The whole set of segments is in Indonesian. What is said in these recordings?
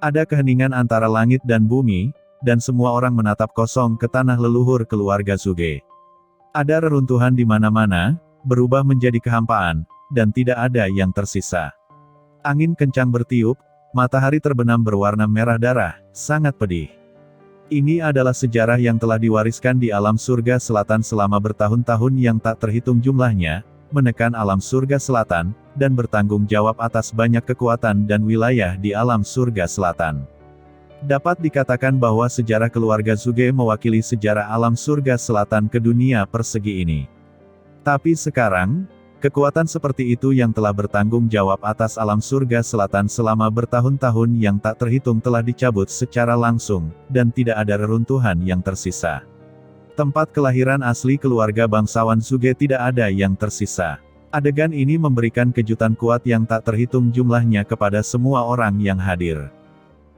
Ada keheningan antara langit dan bumi, dan semua orang menatap kosong ke tanah leluhur keluarga Suge. Ada reruntuhan di mana-mana, berubah menjadi kehampaan, dan tidak ada yang tersisa. Angin kencang bertiup, matahari terbenam berwarna merah darah, sangat pedih. Ini adalah sejarah yang telah diwariskan di alam surga selatan selama bertahun-tahun yang tak terhitung jumlahnya, menekan alam surga selatan, dan bertanggung jawab atas banyak kekuatan dan wilayah di alam surga selatan. Dapat dikatakan bahwa sejarah keluarga Suge mewakili sejarah alam surga selatan ke dunia persegi ini. Tapi sekarang, kekuatan seperti itu yang telah bertanggung jawab atas alam surga selatan selama bertahun-tahun yang tak terhitung telah dicabut secara langsung, dan tidak ada reruntuhan yang tersisa. Tempat kelahiran asli keluarga bangsawan Suge tidak ada yang tersisa. Adegan ini memberikan kejutan kuat yang tak terhitung jumlahnya kepada semua orang yang hadir.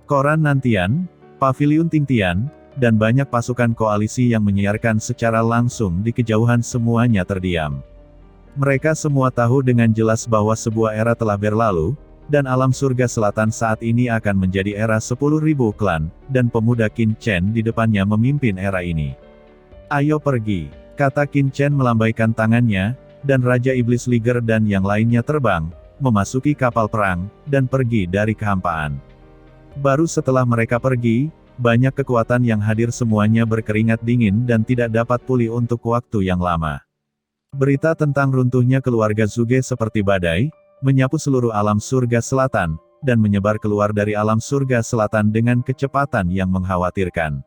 Koran Nantian, Paviliun Tingtian, dan banyak pasukan koalisi yang menyiarkan secara langsung di kejauhan semuanya terdiam. Mereka semua tahu dengan jelas bahwa sebuah era telah berlalu, dan alam surga selatan saat ini akan menjadi era 10.000 klan, dan pemuda Qin Chen di depannya memimpin era ini. Ayo pergi, kata Qin Chen melambaikan tangannya, dan Raja Iblis Liger dan yang lainnya terbang, memasuki kapal perang, dan pergi dari kehampaan. Baru setelah mereka pergi, banyak kekuatan yang hadir semuanya berkeringat dingin dan tidak dapat pulih untuk waktu yang lama. Berita tentang runtuhnya keluarga Suge seperti badai, menyapu seluruh alam surga selatan, dan menyebar keluar dari alam surga selatan dengan kecepatan yang mengkhawatirkan.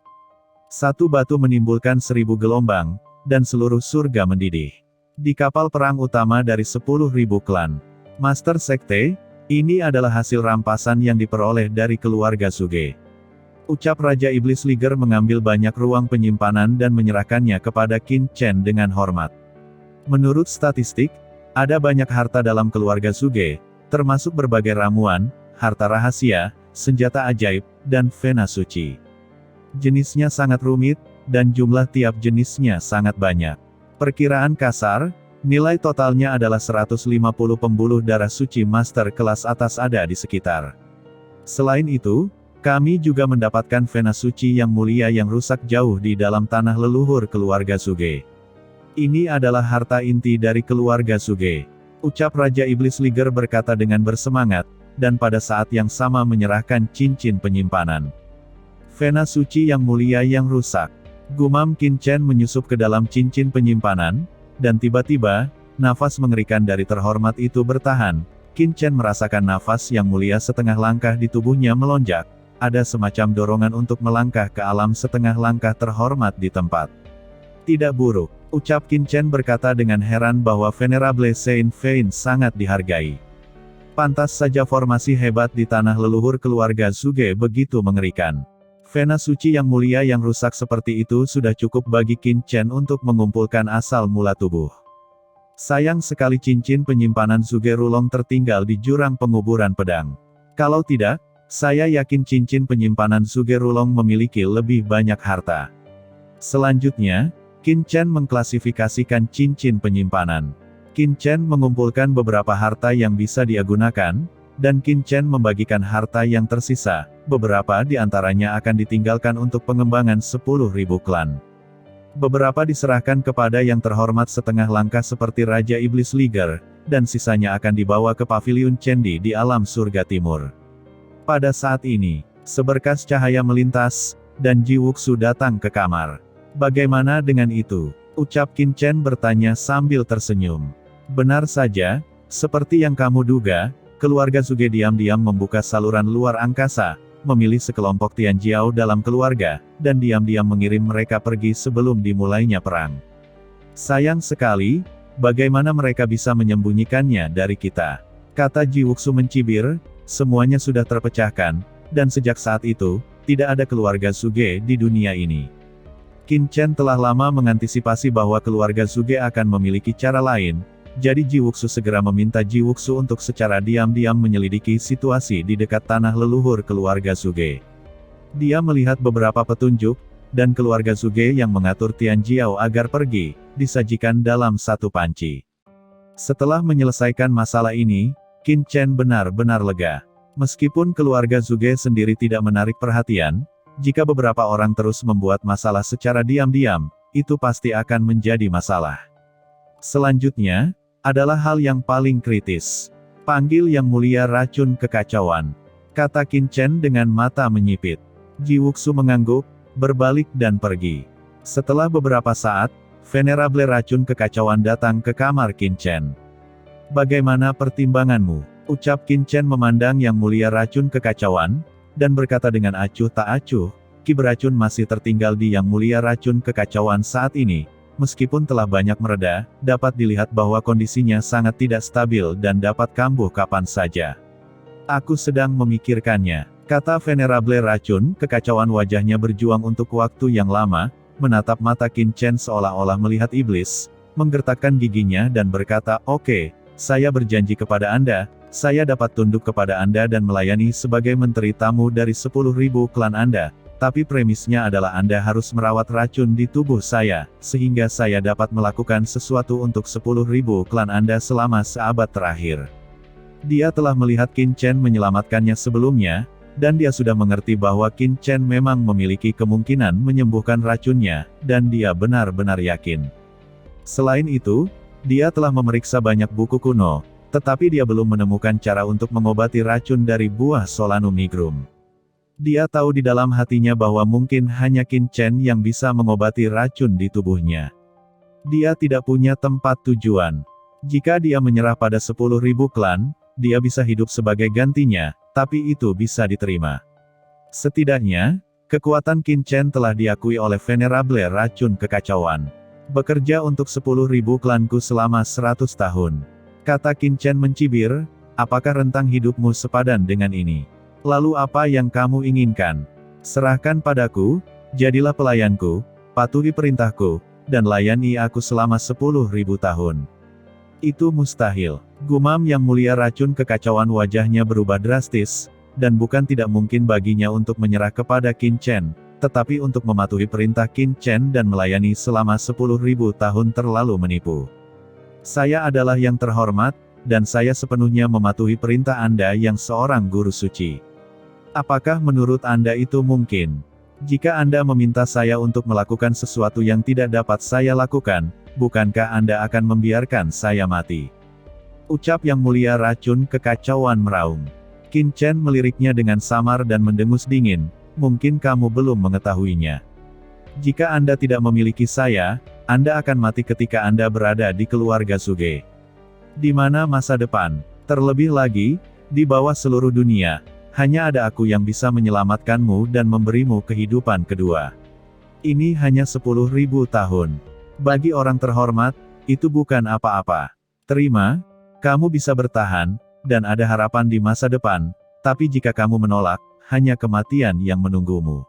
Satu batu menimbulkan 1000 gelombang, dan seluruh surga mendidih. Di kapal perang utama dari 10.000 klan Master Sekte, ini adalah hasil rampasan yang diperoleh dari keluarga Suge. Ucap Raja Iblis Liger mengambil banyak ruang penyimpanan dan menyerahkannya kepada Qin Chen dengan hormat. Menurut statistik, ada banyak harta dalam keluarga Suge, termasuk berbagai ramuan, harta rahasia, senjata ajaib, dan vena suci. Jenisnya sangat rumit, dan jumlah tiap jenisnya sangat banyak. Perkiraan kasar, nilai totalnya adalah 150 pembuluh darah suci master kelas atas ada di sekitar. Selain itu, kami juga mendapatkan vena suci yang mulia yang rusak jauh di dalam tanah leluhur keluarga Suge. Ini adalah harta inti dari keluarga Suge. Ucap Raja Iblis Liger berkata dengan bersemangat, dan pada saat yang sama menyerahkan cincin penyimpanan. Vena suci yang mulia yang rusak. Gumam Qin Chen menyusup ke dalam cincin penyimpanan, dan tiba-tiba, nafas mengerikan dari terhormat itu bertahan. Qin Chen merasakan nafas yang mulia setengah langkah di tubuhnya melonjak. Ada semacam dorongan untuk melangkah ke alam setengah langkah terhormat di tempat. Tidak buruk, ucap Qin Chen berkata dengan heran bahwa Venerable Saint Vein sangat dihargai. Pantas saja formasi hebat di tanah leluhur keluarga Suge begitu mengerikan. Vena suci yang mulia yang rusak seperti itu sudah cukup bagi Qin Chen untuk mengumpulkan asal mula tubuh. Sayang sekali cincin penyimpanan Suge Rulong tertinggal di jurang penguburan pedang. Kalau tidak, saya yakin cincin penyimpanan Suge Rulong memiliki lebih banyak harta. Selanjutnya, Qin Chen mengklasifikasikan cincin penyimpanan. Qin Chen mengumpulkan beberapa harta yang bisa dia gunakan, dan Qin Chen membagikan harta yang tersisa, beberapa di antaranya akan ditinggalkan untuk pengembangan 10.000 klan. Beberapa diserahkan kepada yang terhormat setengah langkah seperti Raja Iblis Liger, dan sisanya akan dibawa ke Paviliun Chendi di alam surga timur. Pada saat ini, seberkas cahaya melintas, dan Ji Wuxu datang ke kamar. Bagaimana dengan itu? Ucap Qin Chen bertanya sambil tersenyum. Benar saja, seperti yang kamu duga, keluarga Suge diam-diam membuka saluran luar angkasa, memilih sekelompok Tianjiao dalam keluarga, dan diam-diam mengirim mereka pergi sebelum dimulainya perang. Sayang sekali, bagaimana mereka bisa menyembunyikannya dari kita? Kata Ji Wuxu mencibir, semuanya sudah terpecahkan, dan sejak saat itu, tidak ada keluarga Suge di dunia ini. Qin Chen telah lama mengantisipasi bahwa keluarga Suge akan memiliki cara lain, jadi Ji Wuxu segera meminta Ji Wuxu untuk secara diam-diam menyelidiki situasi di dekat tanah leluhur keluarga Suge. Dia melihat beberapa petunjuk, dan keluarga Suge yang mengatur Tianjiao agar pergi, disajikan dalam satu panci. Setelah menyelesaikan masalah ini, Qin Chen benar-benar lega. Meskipun keluarga Zuge sendiri tidak menarik perhatian, jika beberapa orang terus membuat masalah secara diam-diam, itu pasti akan menjadi masalah. Selanjutnya, adalah hal yang paling kritis. Panggil Yang Mulia racun kekacauan, kata Qin Chen dengan mata menyipit. Ji Wuxu mengangguk, berbalik dan pergi. Setelah beberapa saat, Venerable racun kekacauan datang ke kamar Qin Chen. Bagaimana pertimbanganmu? Ucap Qin Chen memandang Yang Mulia racun kekacauan, dan berkata dengan acuh tak acuh, ki beracun masih tertinggal di Yang Mulia racun kekacauan saat ini. Meskipun telah banyak mereda, dapat dilihat bahwa kondisinya sangat tidak stabil dan dapat kambuh kapan saja. Aku sedang memikirkannya, kata Venerable racun kekacauan, wajahnya berjuang untuk waktu yang lama, menatap mata Qin Chen seolah-olah melihat iblis, menggertakkan giginya dan berkata, "Oke, saya berjanji kepada Anda, saya dapat tunduk kepada Anda dan melayani sebagai menteri tamu dari 10.000 klan Anda. Tapi premisnya adalah Anda harus merawat racun di tubuh saya, sehingga saya dapat melakukan sesuatu untuk 10.000 klan Anda selama seabad terakhir." Dia telah melihat Qin Chen menyelamatkannya sebelumnya, dan dia sudah mengerti bahwa Qin Chen memang memiliki kemungkinan menyembuhkan racunnya, dan dia benar-benar yakin. Selain itu, dia telah memeriksa banyak buku kuno, tetapi dia belum menemukan cara untuk mengobati racun dari buah Solanum nigrum. Dia tahu di dalam hatinya bahwa mungkin hanya Qin Chen yang bisa mengobati racun di tubuhnya. Dia tidak punya tempat tujuan. Jika dia menyerah pada 10.000 klan, dia bisa hidup sebagai gantinya, tapi itu bisa diterima. Setidaknya, kekuatan Qin Chen telah diakui oleh Venerable racun kekacauan. Bekerja untuk 10.000 klanku selama 100 tahun. Kata Qin Chen mencibir, apakah rentang hidupmu sepadan dengan ini? Lalu apa yang kamu inginkan? Serahkan padaku, jadilah pelayanku, patuhi perintahku, dan layani aku selama 10.000 tahun. Itu mustahil. Gumam Yang Mulia racun kekacauan, wajahnya berubah drastis, dan bukan tidak mungkin baginya untuk menyerah kepada Qin Chen, tetapi untuk mematuhi perintah Qin Chen dan melayani selama 10.000 tahun terlalu menipu. Saya adalah yang terhormat, dan saya sepenuhnya mematuhi perintah Anda yang seorang guru suci. Apakah menurut Anda itu mungkin? Jika Anda meminta saya untuk melakukan sesuatu yang tidak dapat saya lakukan, bukankah Anda akan membiarkan saya mati? Ucap Yang Mulia racun kekacauan meraung. Qin Chen meliriknya dengan samar dan mendengus dingin, mungkin kamu belum mengetahuinya. Jika Anda tidak memiliki saya, Anda akan mati ketika Anda berada di keluarga Zuge. Di mana masa depan? Terlebih lagi, di bawah seluruh dunia, hanya ada aku yang bisa menyelamatkanmu dan memberimu kehidupan kedua. Ini hanya 10.000 tahun. Bagi orang terhormat, itu bukan apa-apa. Terima, kamu bisa bertahan, dan ada harapan di masa depan, tapi jika kamu menolak, hanya kematian yang menunggumu.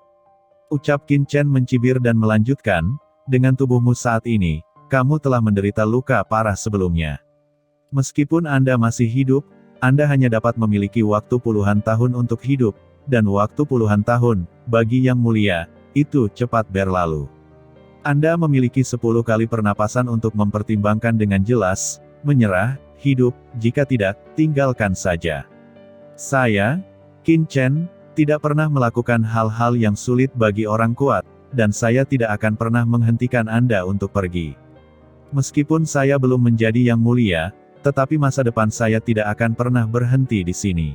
Ucap Qin Chen mencibir dan melanjutkan, dengan tubuhmu saat ini, kamu telah menderita luka parah sebelumnya. Meskipun Anda masih hidup, Anda hanya dapat memiliki waktu puluhan tahun untuk hidup, dan waktu puluhan tahun, bagi Yang Mulia, itu cepat berlalu. Anda memiliki 10 kali pernapasan untuk mempertimbangkan dengan jelas, menyerah, hidup, jika tidak, tinggalkan saja. Saya, Qin Chen, tidak pernah melakukan hal-hal yang sulit bagi orang kuat, dan saya tidak akan pernah menghentikan Anda untuk pergi. Meskipun saya belum menjadi Yang Mulia, tetapi masa depan saya tidak akan pernah berhenti di sini.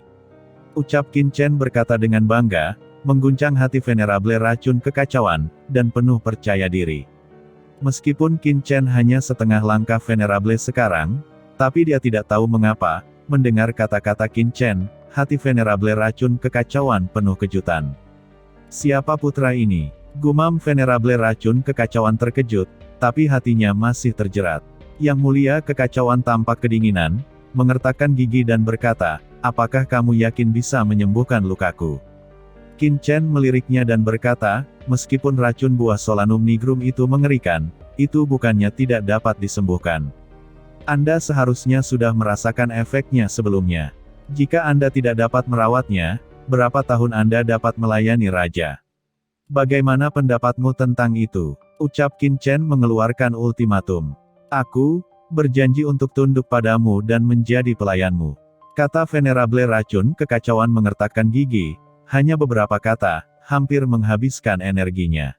Ucap Qin Chen berkata dengan bangga, mengguncang hati Venerable racun kekacauan, dan penuh percaya diri. Meskipun Qin Chen hanya setengah langkah Venerable sekarang, tapi dia tidak tahu mengapa, mendengar kata-kata Qin Chen, hati Venerable racun kekacauan penuh kejutan. Siapa putra ini? Gumam Venerable racun kekacauan terkejut, tapi hatinya masih terjerat. Yang Mulia kekacauan tampak kedinginan, mengertakkan gigi dan berkata, apakah kamu yakin bisa menyembuhkan lukaku? Qin Chen meliriknya dan berkata, meskipun racun buah Solanum nigrum itu mengerikan, itu bukannya tidak dapat disembuhkan. Anda seharusnya sudah merasakan efeknya sebelumnya. Jika Anda tidak dapat merawatnya, berapa tahun Anda dapat melayani raja? Bagaimana pendapatmu tentang itu? Ucap Qin Chen mengeluarkan ultimatum. Aku berjanji untuk tunduk padamu dan menjadi pelayanmu. Kata Venerable racun kekacauan mengertakkan gigi, hanya beberapa kata, hampir menghabiskan energinya.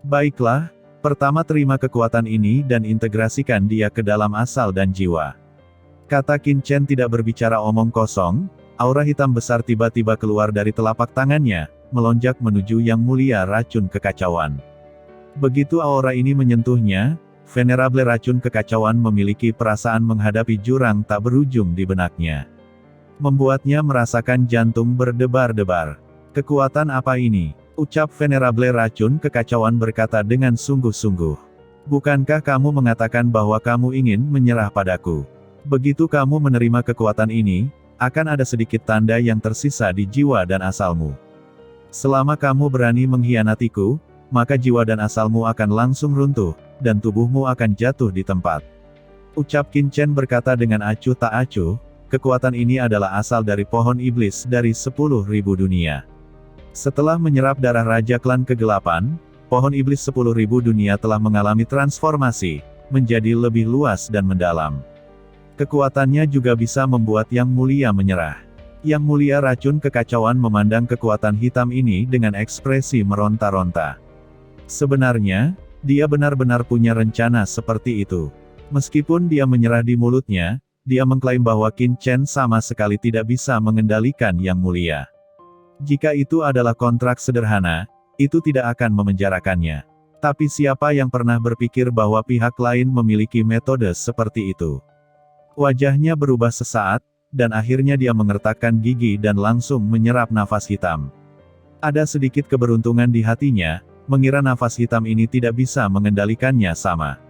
Baiklah, pertama terima kekuatan ini dan integrasikan dia ke dalam asal dan jiwa. Kata Qin Chen tidak berbicara omong kosong, aura hitam besar tiba-tiba keluar dari telapak tangannya, melonjak menuju Yang Mulia Racun Kekacauan. Begitu aura ini menyentuhnya, Venerable Racun Kekacauan memiliki perasaan menghadapi jurang tak berujung di benaknya. Membuatnya merasakan jantung berdebar-debar. Kekuatan apa ini? Ucap Venerable Racun Kekacauan berkata dengan sungguh-sungguh. Bukankah kamu mengatakan bahwa kamu ingin menyerah padaku? Begitu kamu menerima kekuatan ini, akan ada sedikit tanda yang tersisa di jiwa dan asalmu. Selama kamu berani mengkhianatiku, maka jiwa dan asalmu akan langsung runtuh, dan tubuhmu akan jatuh di tempat. Ucap Qin Chen berkata dengan acuh tak acuh, kekuatan ini adalah asal dari pohon iblis dari 10.000 dunia. Setelah menyerap darah Raja Klan Kegelapan, pohon iblis 10.000 dunia telah mengalami transformasi, menjadi lebih luas dan mendalam. Kekuatannya juga bisa membuat Yang Mulia menyerah. Yang Mulia Racun Kekacauan memandang kekuatan hitam ini dengan ekspresi meronta-ronta. Sebenarnya, dia benar-benar punya rencana seperti itu. Meskipun dia menyerah di mulutnya, dia mengklaim bahwa Qin Chen sama sekali tidak bisa mengendalikan Yang Mulia. Jika itu adalah kontrak sederhana, itu tidak akan memenjarakannya. Tapi siapa yang pernah berpikir bahwa pihak lain memiliki metode seperti itu? Wajahnya berubah sesaat, dan akhirnya dia mengertakkan gigi dan langsung menyerap nafas hitam. Ada sedikit keberuntungan di hatinya, mengira nafas hitam ini tidak bisa mengendalikannya sama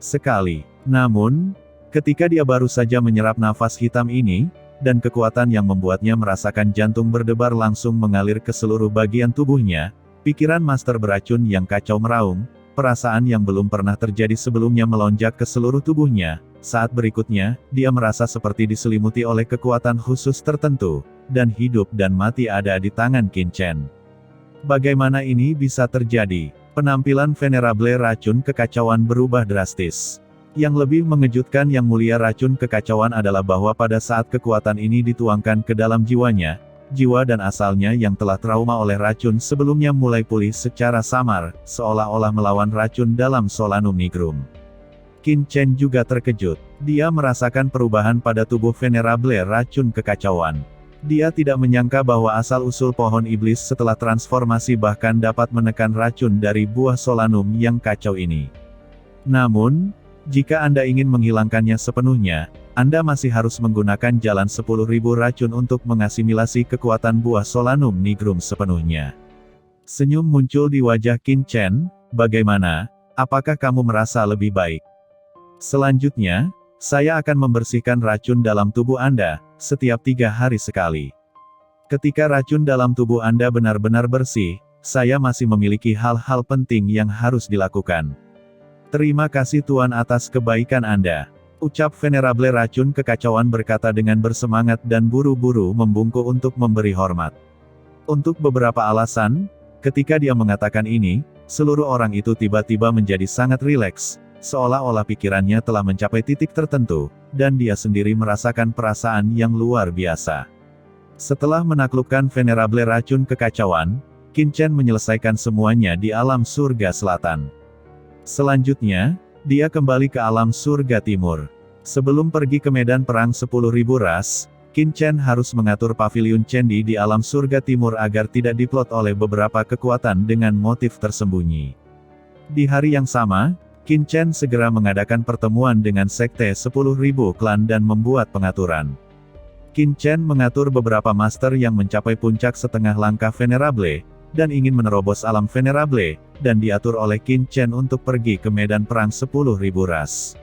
sekali. Namun, ketika dia baru saja menyerap nafas hitam ini, dan kekuatan yang membuatnya merasakan jantung berdebar langsung mengalir ke seluruh bagian tubuhnya, pikiran master beracun yang kacau meraung, perasaan yang belum pernah terjadi sebelumnya melonjak ke seluruh tubuhnya. Saat berikutnya, dia merasa seperti diselimuti oleh kekuatan khusus tertentu, dan hidup dan mati ada di tangan Qin Chen. Bagaimana ini bisa terjadi? Penampilan Venerable Racun Kekacauan berubah drastis. Yang lebih mengejutkan Yang Mulia Racun Kekacauan adalah bahwa pada saat kekuatan ini dituangkan ke dalam jiwanya, jiwa dan asalnya yang telah trauma oleh racun sebelumnya mulai pulih secara samar, seolah-olah melawan racun dalam Solanum Nigrum. Qin Chen juga terkejut. Dia merasakan perubahan pada tubuh Venerable Racun Kekacauan. Dia tidak menyangka bahwa asal-usul pohon iblis setelah transformasi bahkan dapat menekan racun dari buah Solanum yang kacau ini. Namun, jika Anda ingin menghilangkannya sepenuhnya, Anda masih harus menggunakan jalan 10.000 racun untuk mengasimilasi kekuatan buah Solanum Nigrum sepenuhnya. Senyum muncul di wajah Qin Chen. Bagaimana? Apakah kamu merasa lebih baik? Selanjutnya, saya akan membersihkan racun dalam tubuh Anda, setiap 3 hari sekali. Ketika racun dalam tubuh Anda benar-benar bersih, saya masih memiliki hal-hal penting yang harus dilakukan. Terima kasih Tuan atas kebaikan Anda. Ucap Venerable Racun Kekacauan berkata dengan bersemangat dan buru-buru membungkuk untuk memberi hormat. Untuk beberapa alasan, ketika dia mengatakan ini, seluruh orang itu tiba-tiba menjadi sangat rileks. Seolah-olah pikirannya telah mencapai titik tertentu, dan dia sendiri merasakan perasaan yang luar biasa. Setelah menaklukkan Venerable Racun Kekacauan, Qin Chen menyelesaikan semuanya di alam surga selatan. Selanjutnya, dia kembali ke alam surga timur. Sebelum pergi ke medan perang 10.000 ras, Qin Chen harus mengatur paviliun Chendi di alam surga timur agar tidak diplot oleh beberapa kekuatan dengan motif tersembunyi. Di hari yang sama, Qin Chen segera mengadakan pertemuan dengan Sekte 10.000 klan dan membuat pengaturan. Qin Chen mengatur beberapa master yang mencapai puncak setengah langkah Venerable, dan ingin menerobos alam Venerable, dan diatur oleh Qin Chen untuk pergi ke medan perang 10.000 ras.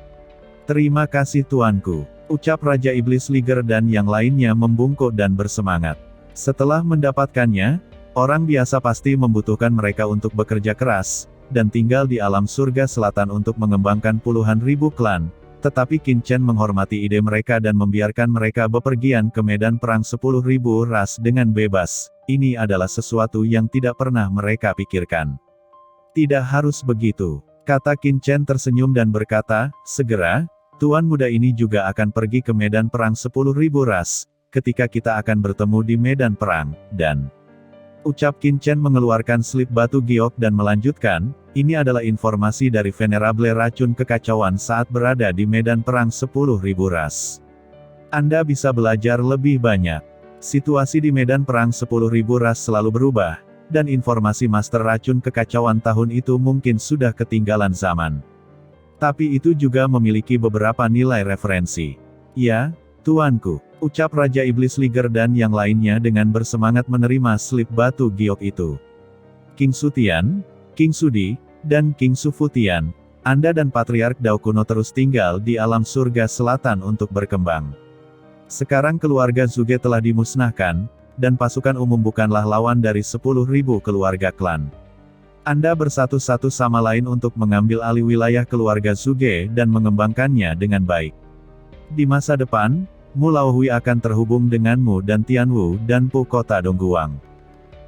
Terima kasih tuanku, ucap Raja Iblis Liger dan yang lainnya membungkuk dan bersemangat. Setelah mendapatkannya, orang biasa pasti membutuhkan mereka untuk bekerja keras, dan tinggal di alam surga selatan untuk mengembangkan puluhan ribu klan, tetapi Qin Chen menghormati ide mereka dan membiarkan mereka bepergian ke medan perang 10.000 ras dengan bebas. Ini adalah sesuatu yang tidak pernah mereka pikirkan. Tidak harus begitu, kata Qin Chen tersenyum dan berkata, segera, tuan muda ini juga akan pergi ke medan perang 10.000 ras, ketika kita akan bertemu di medan perang, dan ucap Qin Chen mengeluarkan slip batu giok dan melanjutkan, ini adalah informasi dari Venerable racun kekacauan saat berada di medan perang 10.000 ras. Anda bisa belajar lebih banyak. Situasi di medan perang 10.000 ras selalu berubah, dan informasi master racun kekacauan tahun itu mungkin sudah ketinggalan zaman. Tapi itu juga memiliki beberapa nilai referensi. Ya, tuanku, ucap Raja Iblis Liger dan yang lainnya dengan bersemangat menerima slip batu giok itu. King Sutian, King Sudi, dan King Sufutian, Anda dan Patriark Dao kuno terus tinggal di alam surga selatan untuk berkembang. Sekarang keluarga Zuge telah dimusnahkan, dan pasukan umum bukanlah lawan dari 10.000 keluarga klan. Anda bersatu-satu sama lain untuk mengambil alih wilayah keluarga Zuge dan mengembangkannya dengan baik. Di masa depan, Mu Laohui akan terhubung denganmu dan Tianwu dan Pu kota Dongguang.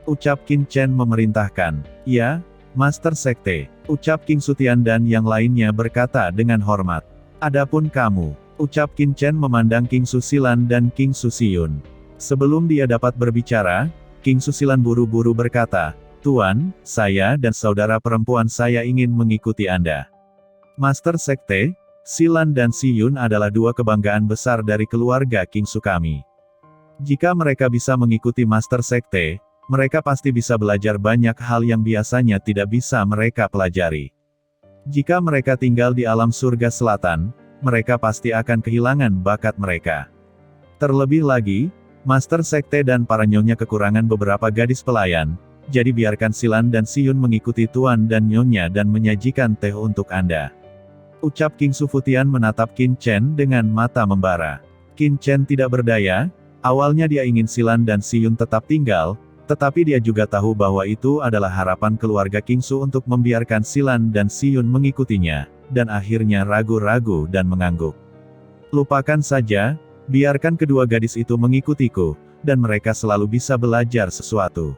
Ucap Qin Chen memerintahkan. Ya, Master Sekte, ucap King Sutian dan yang lainnya berkata dengan hormat. Adapun kamu, ucap Qin Chen memandang King Susilan dan King Susiyun. Sebelum dia dapat berbicara, King Susilan buru-buru berkata, Tuan, saya dan saudara perempuan saya ingin mengikuti Anda. Master Sekte, Silan dan Siyun adalah dua kebanggaan besar dari keluarga King Su kami. Jika mereka bisa mengikuti Master Sekte, mereka pasti bisa belajar banyak hal yang biasanya tidak bisa mereka pelajari. Jika mereka tinggal di alam surga selatan, mereka pasti akan kehilangan bakat mereka. Terlebih lagi, Master Sekte dan para nyonya kekurangan beberapa gadis pelayan, jadi biarkan Silan dan Siyun mengikuti Tuan dan Nyonya dan menyajikan teh untuk Anda. Ucap King Sufutian menatap Qin Chen dengan mata membara. Qin Chen tidak berdaya, awalnya dia ingin Silan dan Siyun tetap tinggal, tetapi dia juga tahu bahwa itu adalah harapan keluarga King Su untuk membiarkan Silan dan Siyun mengikutinya, dan akhirnya ragu-ragu dan mengangguk. Lupakan saja, biarkan kedua gadis itu mengikutiku, dan mereka selalu bisa belajar sesuatu.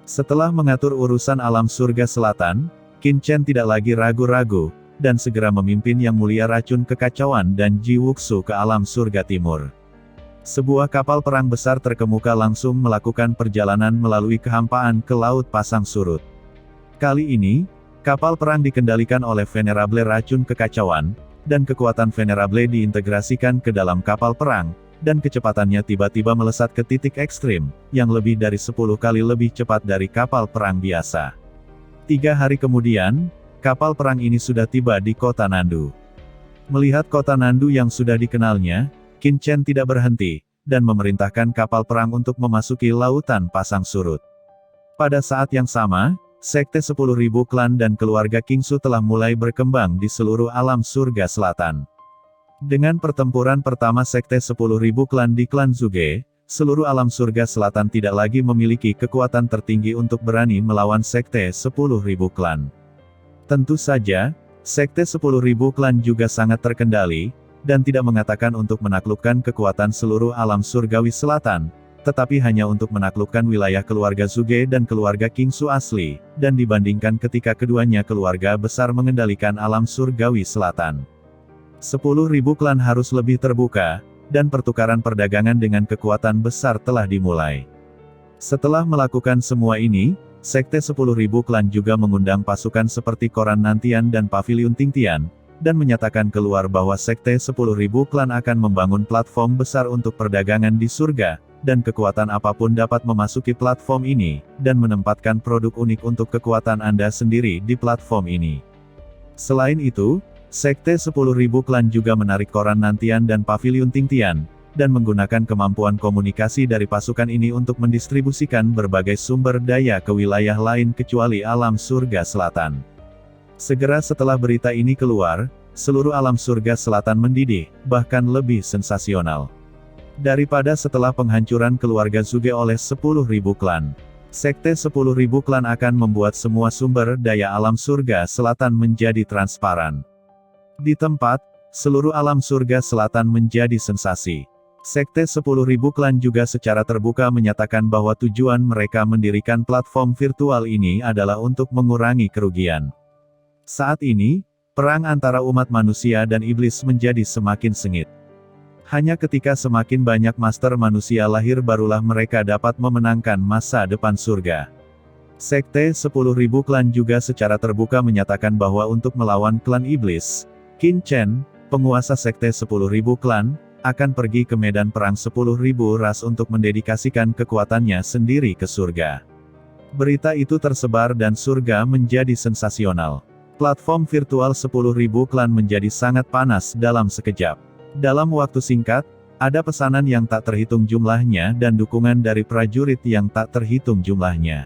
Setelah mengatur urusan alam surga selatan, Qin Chen tidak lagi ragu-ragu, dan segera memimpin Yang Mulia Racun Kekacauan dan Ji Wuxu ke alam surga timur. Sebuah kapal perang besar terkemuka langsung melakukan perjalanan melalui kehampaan ke Laut Pasang Surut. Kali ini, kapal perang dikendalikan oleh Venerable Racun Kekacauan, dan kekuatan Venerable diintegrasikan ke dalam kapal perang, dan kecepatannya tiba-tiba melesat ke titik ekstrim, yang lebih dari 10 kali lebih cepat dari kapal perang biasa. 3 hari kemudian, kapal perang ini sudah tiba di kota Nandu. Melihat kota Nandu yang sudah dikenalnya, Qin Chen tidak berhenti, dan memerintahkan kapal perang untuk memasuki lautan pasang surut. Pada saat yang sama, Sekte 10.000 klan dan keluarga King Su telah mulai berkembang di seluruh alam surga selatan. Dengan pertempuran pertama Sekte 10.000 klan di klan Zuge, seluruh alam surga selatan tidak lagi memiliki kekuatan tertinggi untuk berani melawan Sekte 10.000 klan. Tentu saja, Sekte 10.000 klan juga sangat terkendali, dan tidak mengatakan untuk menaklukkan kekuatan seluruh alam surgawi selatan, tetapi hanya untuk menaklukkan wilayah keluarga Zuge dan keluarga King Su asli, dan dibandingkan ketika keduanya keluarga besar mengendalikan alam surgawi selatan. 10.000 klan harus lebih terbuka, dan pertukaran perdagangan dengan kekuatan besar telah dimulai. Setelah melakukan semua ini, Sekte 10.000 klan juga mengundang pasukan seperti Koran Nantian dan Paviliun Tingtian, dan menyatakan keluar bahwa Sekte 10.000 klan akan membangun platform besar untuk perdagangan di surga, dan kekuatan apapun dapat memasuki platform ini, dan menempatkan produk unik untuk kekuatan Anda sendiri di platform ini. Selain itu, Sekte 10.000 klan juga menarik Koran Nantian dan Paviliun Tingtian, dan menggunakan kemampuan komunikasi dari pasukan ini untuk mendistribusikan berbagai sumber daya ke wilayah lain kecuali alam surga selatan. Segera setelah berita ini keluar, seluruh alam surga selatan mendidih, bahkan lebih sensasional daripada setelah penghancuran keluarga Zuge oleh 10.000 klan. Sekte 10.000 klan akan membuat semua sumber daya alam surga selatan menjadi transparan. Di tempat, seluruh alam surga selatan menjadi sensasi. Sekte 10.000 klan juga secara terbuka menyatakan bahwa tujuan mereka mendirikan platform virtual ini adalah untuk mengurangi kerugian. Saat ini, perang antara umat manusia dan iblis menjadi semakin sengit. Hanya ketika semakin banyak master manusia lahir barulah mereka dapat memenangkan masa depan surga. Sekte 10.000 klan juga secara terbuka menyatakan bahwa untuk melawan klan iblis, Qin Chen, penguasa sekte 10.000 klan, akan pergi ke medan perang 10.000 ras untuk mendedikasikan kekuatannya sendiri ke surga. Berita itu tersebar dan surga menjadi sensasional. Platform virtual 10.000 klan menjadi sangat panas dalam sekejap. Dalam waktu singkat, ada pesanan yang tak terhitung jumlahnya dan dukungan dari prajurit yang tak terhitung jumlahnya.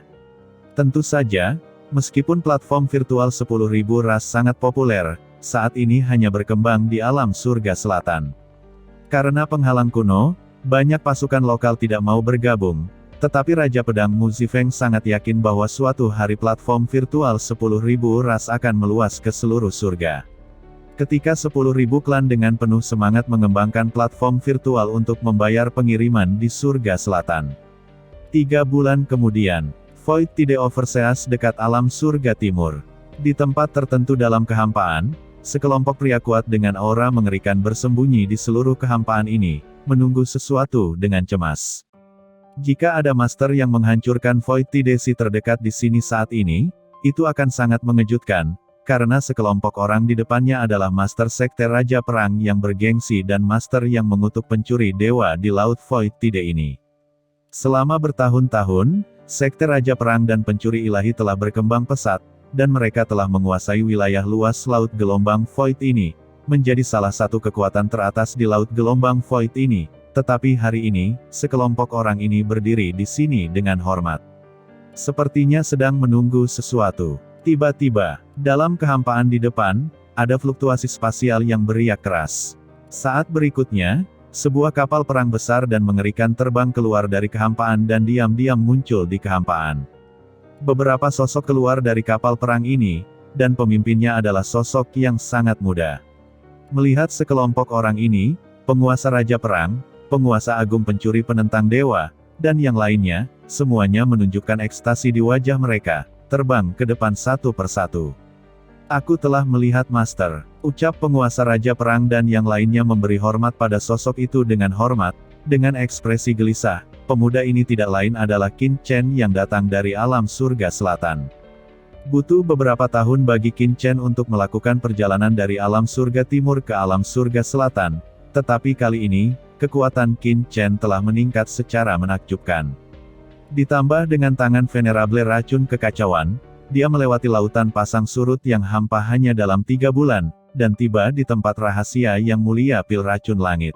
Tentu saja, meskipun platform virtual 10.000 ras sangat populer, saat ini hanya berkembang di alam surga selatan. Karena penghalang kuno, banyak pasukan lokal tidak mau bergabung, tetapi Raja Pedang Mu Zifeng sangat yakin bahwa suatu hari platform virtual 10.000 ras akan meluas ke seluruh surga. Ketika 10.000 klan dengan penuh semangat mengembangkan platform virtual untuk membayar pengiriman di surga selatan. 3 bulan kemudian, Void Tide Overseas dekat alam surga timur. Di tempat tertentu dalam kehampaan, sekelompok pria kuat dengan aura mengerikan bersembunyi di seluruh kehampaan ini, menunggu sesuatu dengan cemas. Jika ada master yang menghancurkan Void Tide si terdekat di sini saat ini, itu akan sangat mengejutkan, karena sekelompok orang di depannya adalah master sekte Raja Perang yang bergengsi dan master yang mengutuk pencuri dewa di Laut Void Tide ini. Selama bertahun-tahun, sekte Raja Perang dan pencuri ilahi telah berkembang pesat, dan mereka telah menguasai wilayah luas Laut Gelombang Void ini, menjadi salah satu kekuatan teratas di Laut Gelombang Void ini. Tetapi hari ini, sekelompok orang ini berdiri di sini dengan hormat. Sepertinya sedang menunggu sesuatu. Tiba-tiba, dalam kehampaan di depan, ada fluktuasi spasial yang beriak keras. Saat berikutnya, sebuah kapal perang besar dan mengerikan terbang keluar dari kehampaan dan diam-diam muncul di kehampaan. Beberapa sosok keluar dari kapal perang ini, dan pemimpinnya adalah sosok yang sangat muda. Melihat sekelompok orang ini, penguasa Raja Perang, penguasa agung pencuri penentang dewa, dan yang lainnya, semuanya menunjukkan ekstasi di wajah mereka, terbang ke depan satu persatu. Aku telah melihat Master, ucap penguasa Raja Perang dan yang lainnya memberi hormat pada sosok itu dengan hormat, dengan ekspresi gelisah. Pemuda ini tidak lain adalah Qin Chen yang datang dari alam surga selatan. Butuh beberapa tahun bagi Qin Chen untuk melakukan perjalanan dari alam surga timur ke alam surga selatan, tetapi kali ini, kekuatan Qin Chen telah meningkat secara menakjubkan. Ditambah dengan tangan venerable racun kekacauan, dia melewati lautan pasang surut yang hampa hanya dalam 3 bulan, dan tiba di tempat rahasia yang mulia pil racun langit.